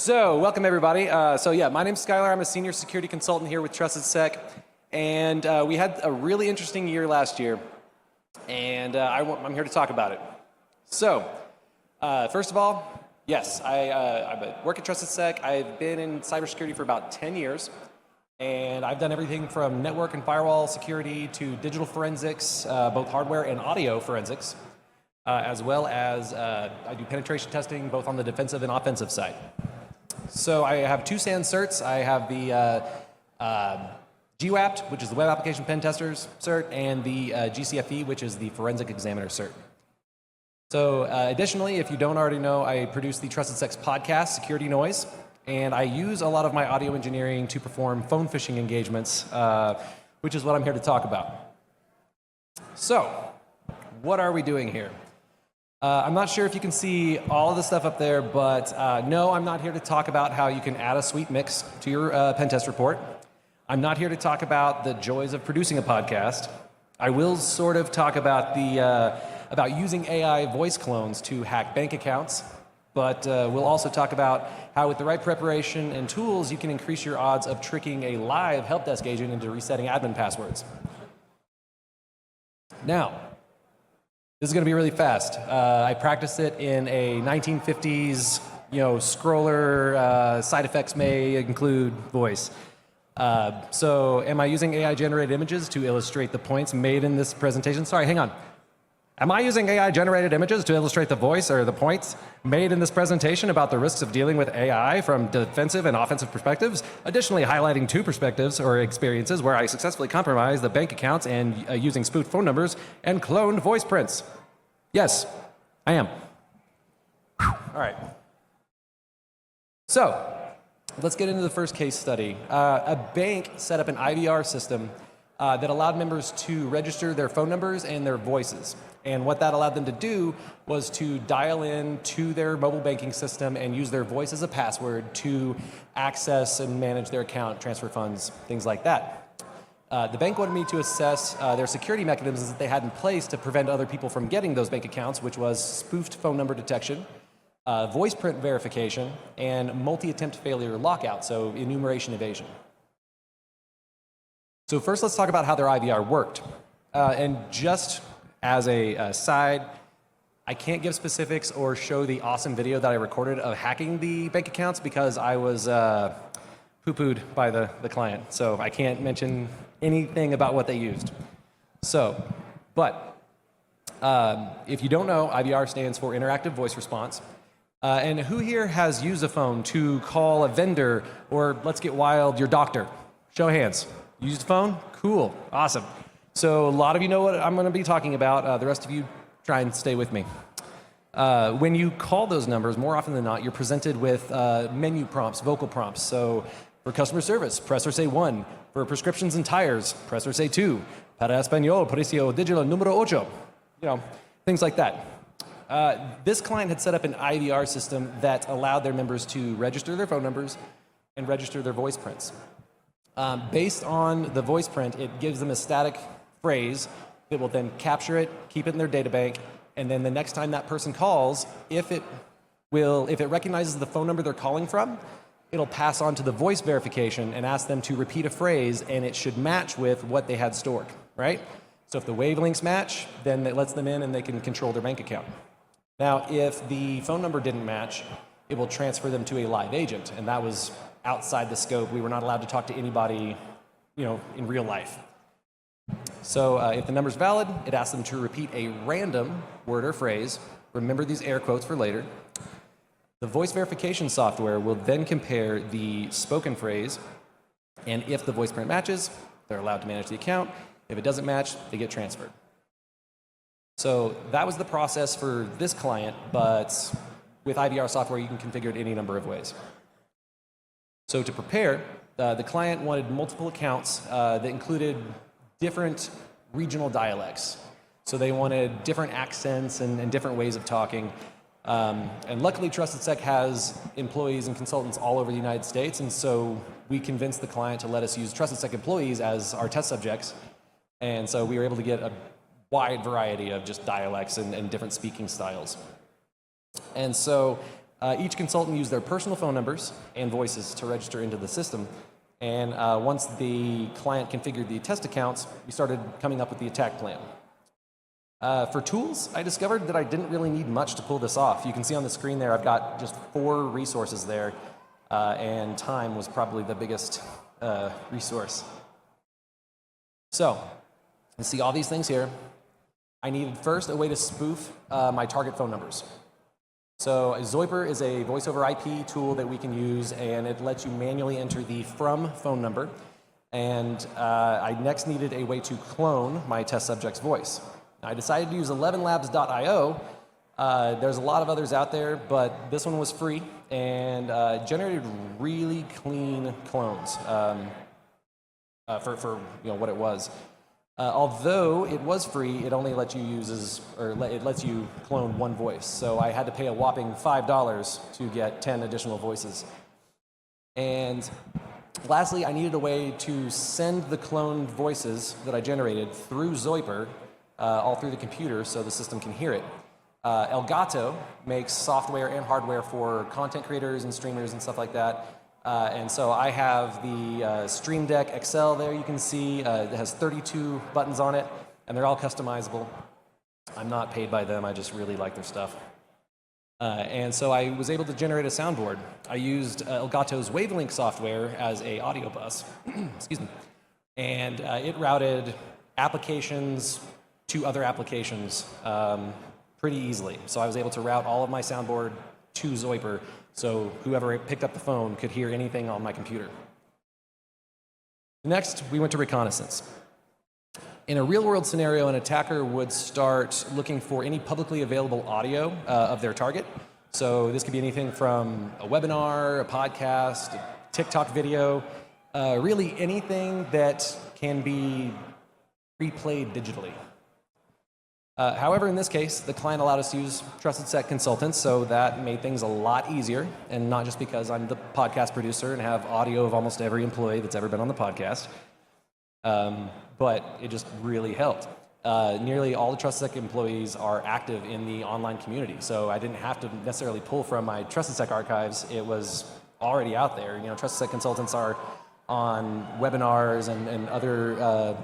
So, welcome everybody. My name's Skyler. I'm a senior security consultant here with Trusted Sec, and we had a really interesting year last year, and I'm here to talk about it. So, first of all, yes, I work at Trusted Sec. I've been in cybersecurity for about 10 years, and I've done everything from network and firewall security to digital forensics, both hardware and audio forensics, as well as I do penetration testing both on the defensive and offensive side. So I have two SANS certs. I have the GWAPT, which is the Web Application Pen Testers cert, and the GCFE, which is the Forensic Examiner cert. So additionally, if you don't already know, I produce the Trusted Sec's podcast, Security Noise, and I use a lot of my audio engineering to perform phone phishing engagements, which is what I'm here to talk about. So, what are we doing here? I'm not sure if you can see all of the stuff up there, but no, I'm not here to talk about how you can add a sweet mix to your pen test report. I'm not here to talk about the joys of producing a podcast. I will sort of talk about about using AI voice clones to hack bank accounts, but we'll also talk about how with the right preparation and tools, you can increase your odds of tricking a live help desk agent into resetting admin passwords. Now, this is going to be really fast. I practiced it in a 1950s, scroller. Side effects may include voice. So, am I using AI-generated images to illustrate the points made in this presentation? Sorry, hang on. Am I using AI-generated images to illustrate the voice or the points made in this presentation about the risks of dealing with AI from defensive and offensive perspectives? Additionally, highlighting two perspectives or experiences where I successfully compromised the bank accounts and using spoofed phone numbers and cloned voice prints. Yes, I am. All right. So, let's get into the first case study. A bank set up an IVR system that allowed members to register their phone numbers and their voices. And what that allowed them to do was to dial in to their mobile banking system and use their voice as a password to access and manage their account, transfer funds, things like that. The bank wanted me to assess their security mechanisms that they had in place to prevent other people from getting those bank accounts, which was spoofed phone number detection, voice print verification, and multi-attempt failure lockout, so enumeration evasion. So first, let's talk about how their IVR worked. And just as a side, I can't give specifics or show the awesome video that I recorded of hacking the bank accounts because I was poo-pooed by the client. So I can't mention anything about what they used. So, but if you don't know, IVR stands for Interactive Voice Response. And who here has used a phone to call a vendor or, let's get wild, your doctor? Show of hands. Used a phone? Cool. Awesome. So a lot of you know what I'm going to be talking about. The rest of you try and stay with me. When you call those numbers, more often than not, you're presented with menu prompts, vocal prompts. So for customer service, press or say 1. For prescriptions and tires, press or say 2. Para español, precio digital número 8. Things like that. This client had set up an IVR system that allowed their members to register their phone numbers and register their voice prints. Based on the voice print, it gives them a static phrase that will then capture it, keep it in their data bank, and then the next time that person calls, if it recognizes the phone number they're calling from, it'll pass on to the voice verification and ask them to repeat a phrase, and it should match with what they had stored, right? So if the wavelengths match, then it lets them in and they can control their bank account. Now, if the phone number didn't match, it will transfer them to a live agent, and that was outside the scope. We were not allowed to talk to anybody, in real life. So if the number's valid, it asks them to repeat a random word or phrase. Remember these air quotes for later. The voice verification software will then compare the spoken phrase, and if the voice print matches, they're allowed to manage the account. If it doesn't match, they get transferred. So that was the process for this client, but with IVR software, you can configure it any number of ways. So to prepare, the client wanted multiple accounts that included different regional dialects. So they wanted different accents and different ways of talking. And luckily, Trusted Sec has employees and consultants all over the United States, and so we convinced the client to let us use Trusted Sec employees as our test subjects. And so we were able to get a wide variety of just dialects and different speaking styles. And so Each consultant used their personal phone numbers and voices to register into the system. And once the client configured the test accounts, we started coming up with the attack plan. For tools, I discovered that I didn't really need much to pull this off. You can see on the screen there, I've got just 4 resources there, and time was probably the biggest resource. So, you see all these things here. I needed first a way to spoof my target phone numbers. So VoIP is a voice over IP tool that we can use, and it lets you manually enter the from phone number. And I next needed a way to clone my test subject's voice. I decided to use 11labs.io. There's a lot of others out there, but this one was free and generated really clean clones for what it was. Although it was free, it only lets you it lets you clone 1 voice. So I had to pay a whopping $5 to get 10 additional voices. And lastly, I needed a way to send the cloned voices that I generated through VoIP, all through the computer so the system can hear it. Elgato makes software and hardware for content creators and streamers and stuff like that. And so I have the Stream Deck XL there, you can see. It has 32 buttons on it, and they're all customizable. I'm not paid by them, I just really like their stuff. And so I was able to generate a soundboard. I used Elgato's Wavelink software as a audio bus, excuse me, and it routed applications to other applications pretty easily. So I was able to route all of my soundboard to VoIP, so whoever picked up the phone could hear anything on my computer. Next, we went to reconnaissance. In a real-world scenario, an attacker would start looking for any publicly available audio of their target. So this could be anything from a webinar, a podcast, a TikTok video, really anything that can be replayed digitally. However, in this case, the client allowed us to use Trusted Set consultants, so that made things a lot easier, and not just because I'm the podcast producer and have audio of almost every employee that's ever been on the podcast, but it just really helped. Nearly all the Trusted Sec employees are active in the online community, so I didn't have to necessarily pull from my Trusted Sec archives. It was already out there. Trusted Sec consultants are on webinars and other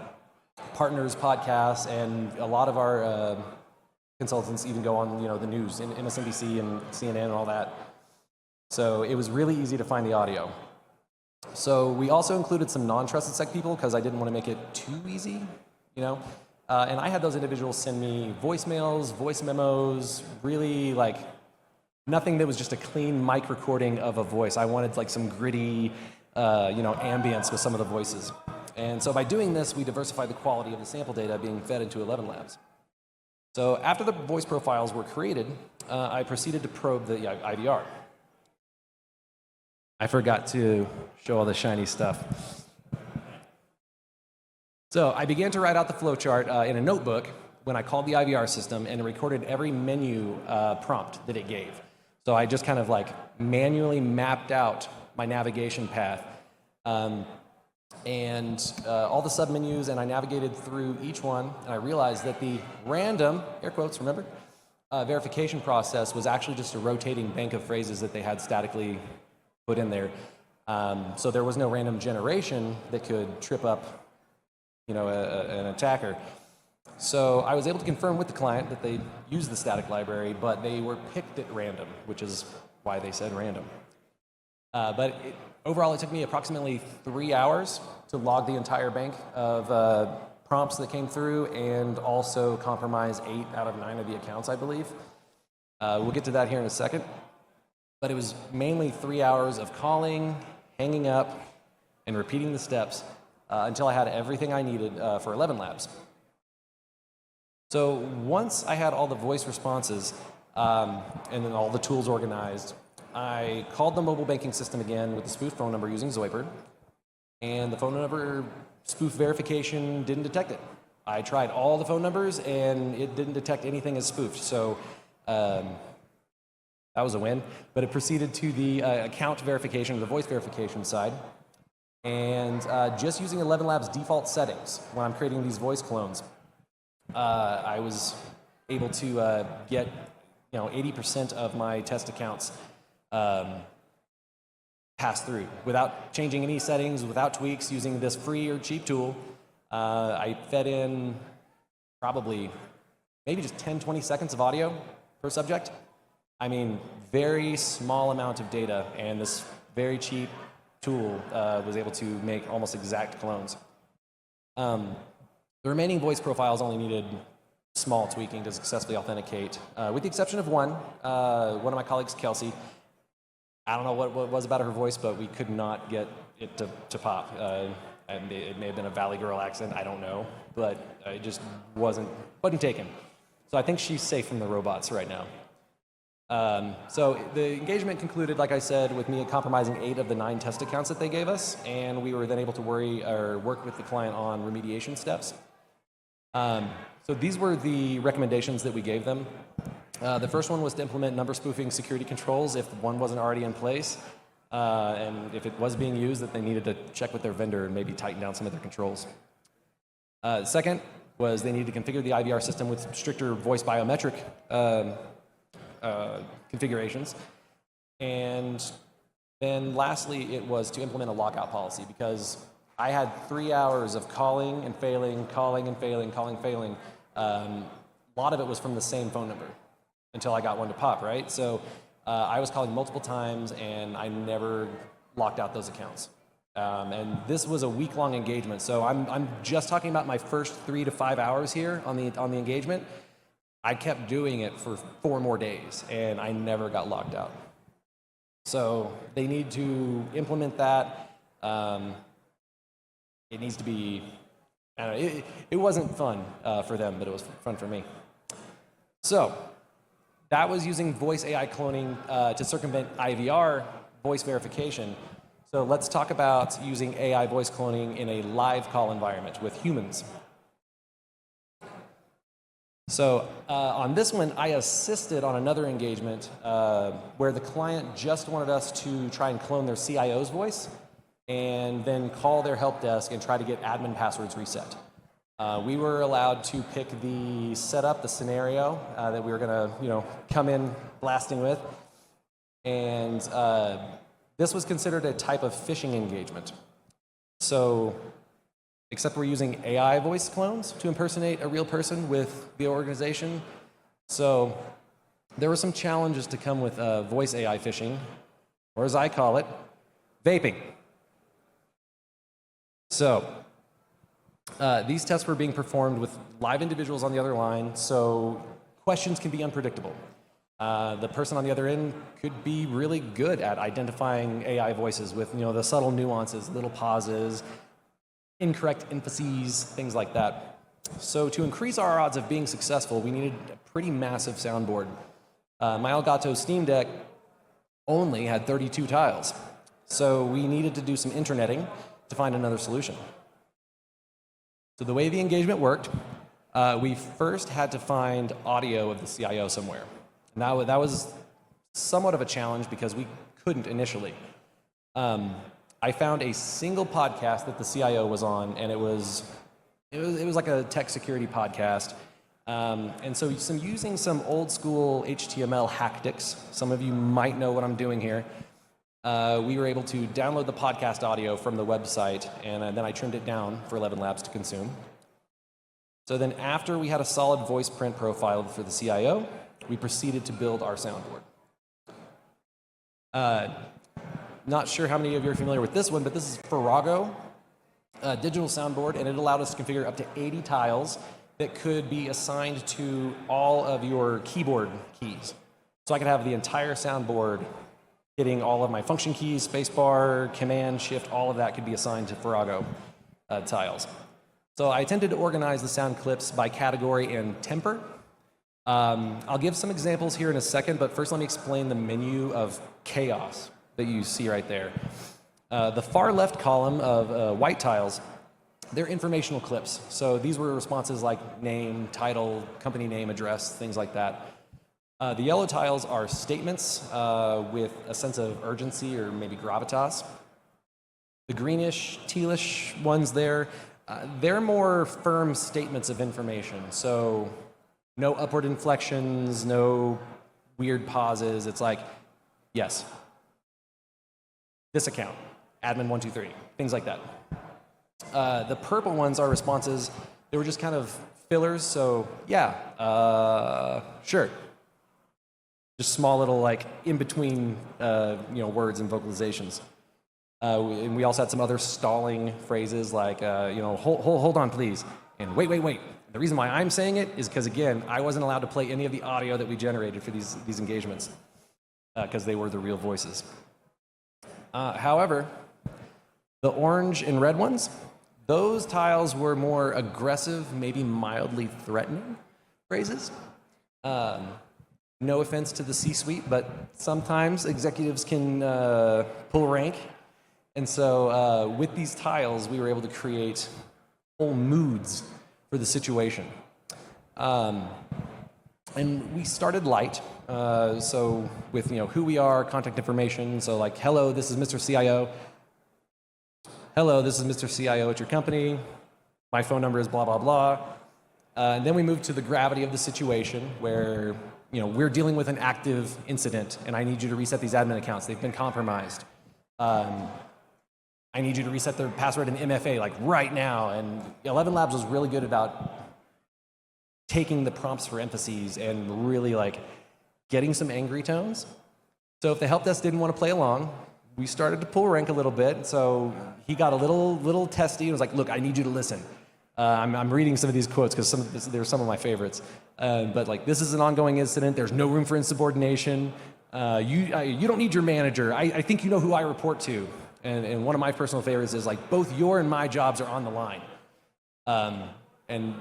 partners podcasts, and a lot of our consultants even go on the news, MSNBC and CNN and all that. So it was really easy to find the audio. So we also included some non-Trusted Sec people because I didn't want to make it too easy, and I had those individuals send me voicemails, voice memos, really like nothing that was just a clean mic recording of a voice. I wanted like some gritty ambience with some of the voices. And so by doing this, we diversified the quality of the sample data being fed into 11 labs. So after the voice profiles were created, I proceeded to probe the IVR. I forgot to show all the shiny stuff. So I began to write out the flowchart in a notebook when I called the IVR system and recorded every menu prompt that it gave. So I just kind of like manually mapped out my navigation path. And all the submenus, and I navigated through each one, and I realized that the random, air quotes, remember, verification process was actually just a rotating bank of phrases that they had statically put in there. So there was no random generation that could trip up, an attacker. So I was able to confirm with the client that they used the static library, but they were picked at random, which is why they said random. Overall, it took me approximately 3 hours to log the entire bank of prompts that came through and also compromise 8 out of 9 of the accounts, I believe. We'll get to that here in a second. But it was mainly 3 hours of calling, hanging up, and repeating the steps until I had everything I needed for 11 labs. So once I had all the voice responses and then all the tools organized, I called the mobile banking system again with the spoof phone number using VoIP, and the phone number spoof verification didn't detect it. I tried all the phone numbers, and it didn't detect anything as spoofed, so that was a win. But it proceeded to the account verification, the voice verification side, and just using 11 Labs default settings when I'm creating these voice clones, I was able to get 80% of my test accounts pass through without changing any settings, without tweaks, using this free or cheap tool. I fed in probably maybe just 10, 20 seconds of audio per subject. I mean, very small amount of data, and this very cheap tool was able to make almost exact clones. The remaining voice profiles only needed small tweaking to successfully authenticate, with the exception of one of my colleagues, Kelsey. I don't know what it was about her voice, but we could not get it to pop. And it may have been a Valley Girl accent, I don't know, but it just wasn't taken. So I think she's safe from the robots right now. So the engagement concluded, like I said, with me compromising 8 of the 9 test accounts that they gave us, and we were then able to work with the client on remediation steps. So these were the recommendations that we gave them. The first one was to implement number spoofing security controls if one wasn't already in place, and if it was being used, that they needed to check with their vendor and maybe tighten down some of their controls. Second was they needed to configure the IVR system with stricter voice biometric configurations. And then lastly, it was to implement a lockout policy, because I had 3 hours of calling and failing, calling and failing, calling, failing. A lot of it was from the same phone number until I got one to pop, right? So I was calling multiple times, and I never locked out those accounts. And this was a week-long engagement, so I'm just talking about my first 3 to 5 hours here on the engagement. I kept doing it for 4 more days, and I never got locked out. So they need to implement that. It needs to be, I don't know, it wasn't fun for them, but it was fun for me. So that was using voice AI cloning to circumvent IVR voice verification. So let's talk about using AI voice cloning in a live call environment with humans. So on this one, I assisted on another engagement where the client just wanted us to try and clone their CIO's voice and then call their help desk and try to get admin passwords reset. We were allowed to pick the setup, the scenario that we were going to, come in blasting with, and this was considered a type of phishing engagement. So, except we're using AI voice clones to impersonate a real person with the organization. So, there were some challenges to come with voice AI phishing, or as I call it, vaping. So, these tests were being performed with live individuals on the other line, so questions can be unpredictable. The person on the other end could be really good at identifying AI voices with the subtle nuances, little pauses, incorrect emphases, things like that. So to increase our odds of being successful, we needed a pretty massive soundboard. My Elgato Steam Deck only had 32 tiles, so we needed to do some interneting to find another solution. So the way the engagement worked, we first had to find audio of the CIO somewhere. And that was somewhat of a challenge because we couldn't initially. I found a single podcast that the CIO was on, and it was like a tech security podcast. And so using some old school HTML hactics, some of you might know what I'm doing here, we were able to download the podcast audio from the website, and then I trimmed it down for 11 Labs to consume. So then after we had a solid voice print profile for the CIO, we proceeded to build our soundboard. Not sure how many of you are familiar with this one, but this is Farrago, a digital soundboard, and it allowed us to configure up to 80 tiles that could be assigned to all of your keyboard keys. So I could have the entire soundboard hitting all of my function keys, spacebar, command, shift, all of that could be assigned to Farrago tiles. So I tended to organize the sound clips by category and temper. I'll give some examples here in a second, but first let me explain the menu of chaos that you see right there. The far left column of white tiles, they're informational clips. So these were responses like name, title, company name, address, things like that. The yellow tiles are statements with a sense of urgency or maybe gravitas. The greenish, tealish ones there, they're more firm statements of information. So no upward inflections, no weird pauses. It's like, yes, this account, admin123, things like that. The purple ones are responses. They were just kind of fillers, so yeah, sure. Just small little like in between words and vocalizations. And we also had some other stalling phrases like hold on please, and wait. The reason why I'm saying it is because again I wasn't allowed to play any of the audio that we generated for these engagements because they were the real voices. However, the orange and red ones, those tiles were more aggressive, maybe mildly threatening phrases. No offense to the C-suite, but sometimes executives can pull rank. And so with these tiles, we were able to create whole moods for the situation. And we started light. So with who we are, contact information. So like, hello, this is Mr. CIO. Hello, this is Mr. CIO at your company. My phone number is blah, blah, blah. And then we moved to the gravity of the situation where we're dealing with an active incident and I need you to reset these admin accounts. They've been compromised. I need you to reset the password in MFA like right now. And 11 Labs was really good about taking the prompts for emphases and really like getting some angry tones. So if the help desk didn't want to play along, we started to pull rank a little bit. So he got a little testy and was like, look, I need you to listen. I'm reading some of these quotes because they're some of my favorites. But like, this is an ongoing incident. There's no room for insubordination. You don't need your manager. I think you know who I report to. And one of my personal favorites is like, both your and my jobs are on the line. And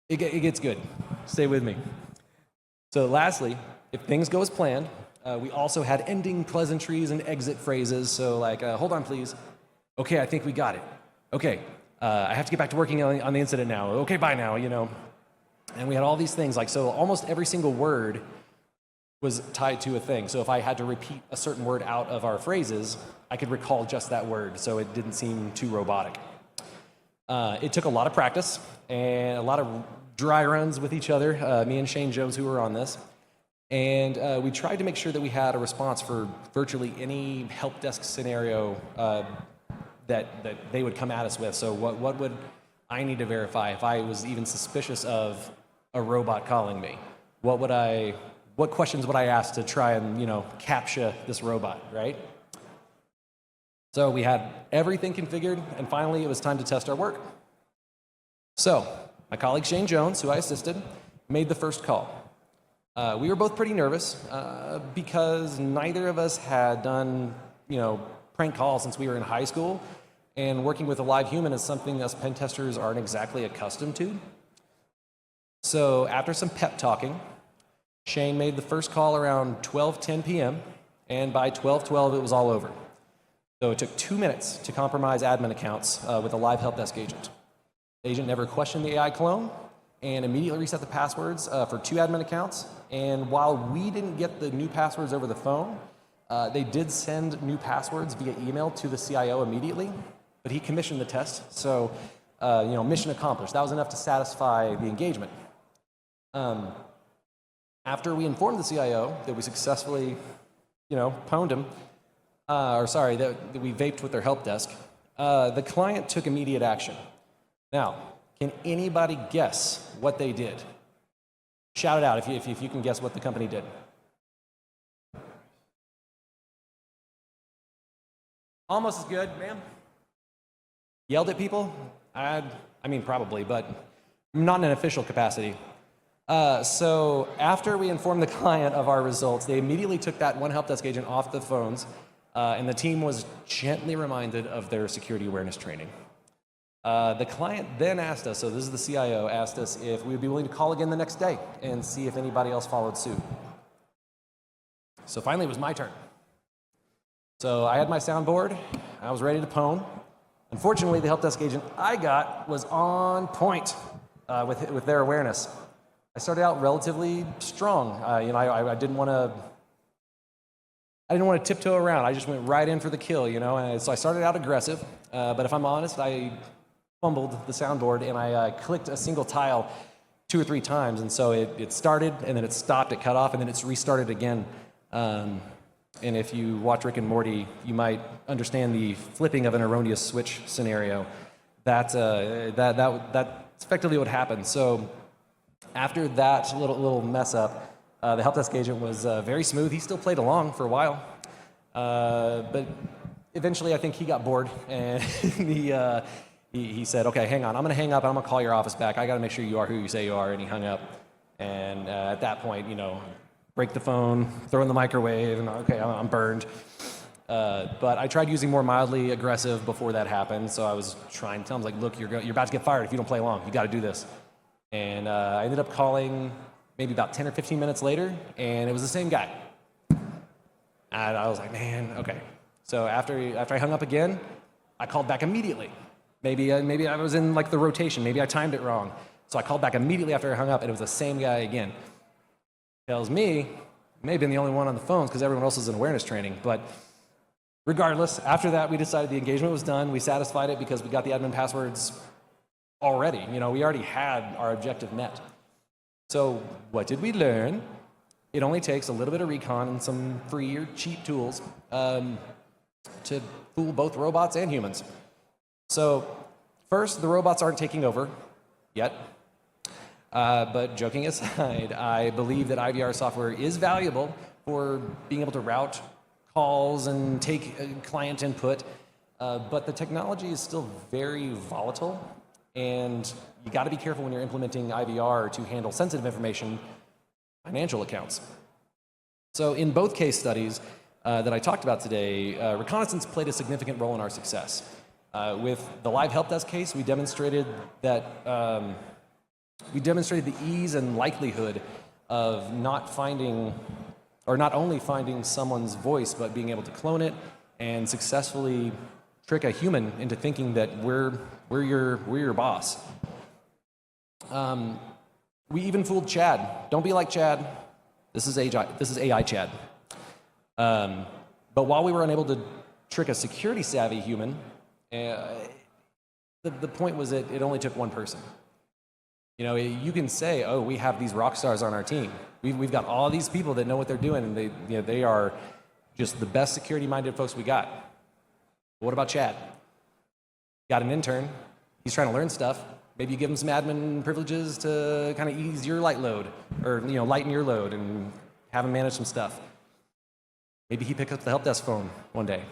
it gets good. Stay with me. So lastly, if things go as planned, we also had ending pleasantries and exit phrases. So like, hold on, please. Okay, I think we got it. Okay, I have to get back to working on the incident now. Okay, bye now, And we had all these things. Like, so almost every single word was tied to a thing. So if I had to repeat a certain word out of our phrases, I could recall just that word, so it didn't seem too robotic. It took a lot of practice and a lot of dry runs with each other, me and Shane Jones, who were on this. And we tried to make sure that we had a response for virtually any help desk scenario that they would come at us with. So what would I need to verify if I was even suspicious of a robot calling me? What questions would I ask to try and capture this robot, right? So we had everything configured, and finally it was time to test our work. So my colleague Shane Jones, who I assisted, made the first call. We were both pretty nervous because neither of us had done, prank calls since we were in high school, and working with a live human is something us pen testers aren't exactly accustomed to. So after some pep talking, Shane made the first call around 12:10 p.m., and by 12:12 it was all over. So it took 2 minutes to compromise admin accounts with a live help desk agent. The agent never questioned the AI clone and immediately reset the passwords for 2 admin accounts. And while we didn't get the new passwords over the phone, they did send new passwords via email to the CIO immediately, but he commissioned the test. So, mission accomplished. That was enough to satisfy the engagement. After we informed the CIO that we successfully, pwned him, that we vaped with their help desk, the client took immediate action. Now, can anybody guess what they did? Shout it out if you can guess what the company did. Almost as good, ma'am. Yelled at people? I mean, probably, but not in an official capacity. So after we informed the client of our results, they immediately took that one help desk agent off the phones, and the team was gently reminded of their security awareness training. The client then asked us, so this is the CIO, asked us if we would be willing to call again the next day and see if anybody else followed suit. So finally it was my turn. So I had my soundboard, I was ready to pwn. Unfortunately, the help desk agent I got was on point with their awareness. I started out relatively strong. I didn't want to tiptoe around. I just went right in for the kill, And so I started out aggressive, but if I'm honest, I fumbled the soundboard and I clicked a single tile 2 or 3 times, and so it started and then it stopped, it cut off, and then it's restarted again. And if you watch Rick and Morty, you might understand the flipping of an erroneous switch scenario. That's effectively what happened. So after that little mess up, the help desk agent was very smooth. He still played along for a while, but eventually I think he got bored, and he said, "Okay, hang on. I'm going to hang up. I'm going to call your office back. I got to make sure you are who you say you are." And he hung up. And at that point, break the phone, throw in the microwave, and okay, I'm burned. But I tried using more mildly aggressive before that happened. So I was trying to tell him, like, look, you're about to get fired if you don't play along. You got to do this. And I ended up calling maybe about 10 or 15 minutes later, and it was the same guy. And I was like, man, okay. So after I hung up again, I called back immediately. Maybe I was in like the rotation. Maybe I timed it wrong. So I called back immediately after I hung up, and it was the same guy again. Tells me, may have been the only one on the phones because everyone else was in awareness training. But regardless, after that, we decided the engagement was done. We satisfied it because we got the admin passwords already. We already had our objective met. So what did we learn? It only takes a little bit of recon and some free or cheap tools to fool both robots and humans. So first, the robots aren't taking over yet. But joking aside, I believe that IVR software is valuable for being able to route calls and take client input. But the technology is still very volatile, and you got to be careful when you're implementing IVR to handle sensitive information, financial accounts. So in both case studies that I talked about today, reconnaissance played a significant role in our success. With the live help desk case, we demonstrated that the ease and likelihood of not only finding someone's voice, but being able to clone it and successfully trick a human into thinking that we're your boss. We even fooled Chad. Don't be like Chad. This is AI Chad. But while we were unable to trick a security savvy human, the point was that it only took one person. You can say, oh, we have these rock stars on our team. We've got all these people that know what they're doing, and they are just the best security-minded folks we got. But what about Chad? Got an intern. He's trying to learn stuff. Maybe you give him some admin privileges to kind of ease your light load, or lighten your load, and have him manage some stuff. Maybe he picks up the help desk phone one day.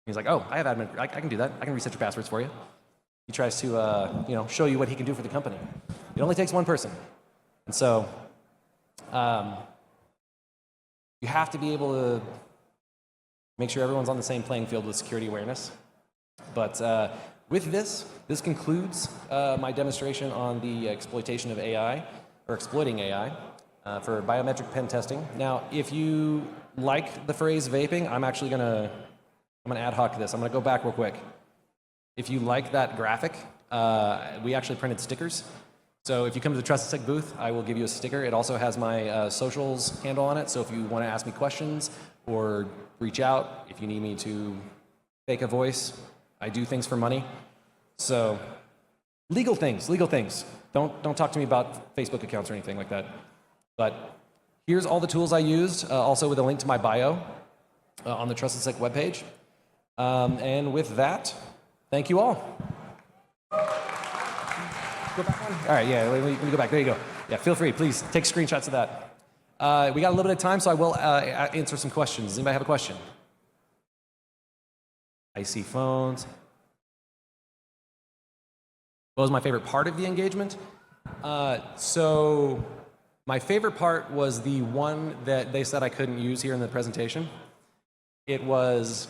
He's like, oh, I have admin. I can do that. I can reset your passwords for you. He tries to, show you what he can do for the company. It only takes one person. And so you have to be able to make sure everyone's on the same playing field with security awareness. But with this concludes my demonstration on the exploitation of AI, or exploiting AI, for biometric pen testing. Now, if you like the phrase vaping, I'm actually going to ad hoc this. I'm going to go back real quick. If you like that graphic, we actually printed stickers. So if you come to the TrustedSec booth, I will give you a sticker. It also has my socials handle on it. So if you want to ask me questions or reach out, if you need me to fake a voice, I do things for money. So legal things. Don't talk to me about Facebook accounts or anything like that. But here's all the tools I used, also with a link to my bio on the TrustedSec webpage. And with that, thank you all. Go back one? All right, yeah, let me go back. There you go. Yeah, feel free. Please take screenshots of that. We got a little bit of time, so I will answer some questions. Does anybody have a question? I see phones. What was my favorite part of the engagement? So my favorite part was the one that they said I couldn't use here in the presentation. It was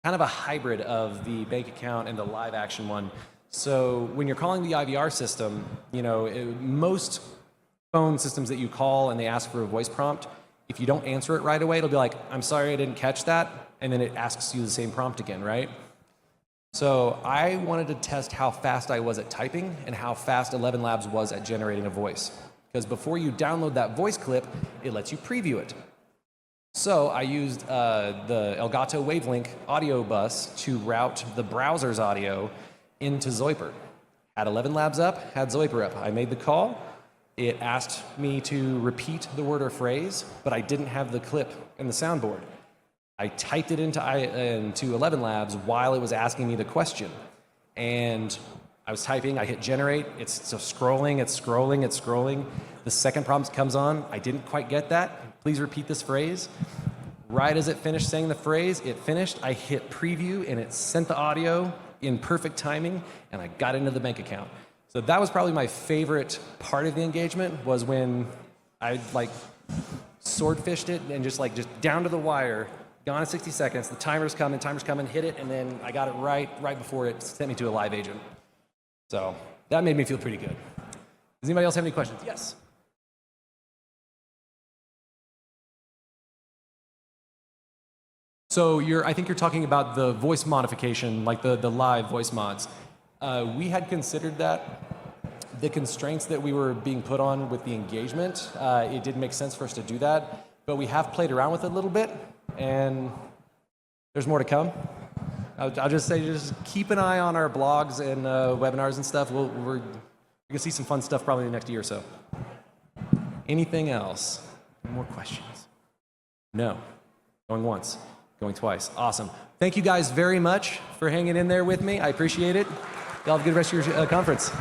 kind of a hybrid of the bank account and the live action one. So when you're calling the IVR system, most phone systems that you call and they ask for a voice prompt, if you don't answer it right away, it'll be like, I'm sorry, I didn't catch that. And then it asks you the same prompt again, right? So I wanted to test how fast I was at typing and how fast 11 Labs was at generating a voice. Because before you download that voice clip, it lets you preview it. So I used the Elgato Wavelink audio bus to route the browser's audio into Voiceprints. Had 11 Labs up, had Voiceprints up. I made the call. It asked me to repeat the word or phrase, but I didn't have the clip in the soundboard. I typed it into 11 Labs while it was asking me the question. And I was typing, I hit generate, it's so scrolling, it's scrolling, it's scrolling. The second prompt comes on, I didn't quite get that. Please repeat this phrase. Right as it finished saying the phrase, it finished, I hit preview and it sent the audio in perfect timing and I got into the bank account. So that was probably my favorite part of the engagement, was when I like swordfished it and just down to the wire, gone in 60 seconds, the timer's coming, hit it, and then I got it right before it sent me to a live agent. So that made me feel pretty good. Does anybody else have any questions? Yes. So I think you're talking about the voice modification, like the live voice mods. We had considered that. The constraints that we were being put on with the engagement, it didn't make sense for us to do that. But we have played around with it a little bit, and there's more to come. I'll just say, just keep an eye on our blogs and webinars and stuff. We're going to see some fun stuff probably in the next year or so. Anything else? Any more questions? No. Going once. Going twice. Awesome. Thank you guys very much for hanging in there with me. I appreciate it. Y'all have a good rest of your conference.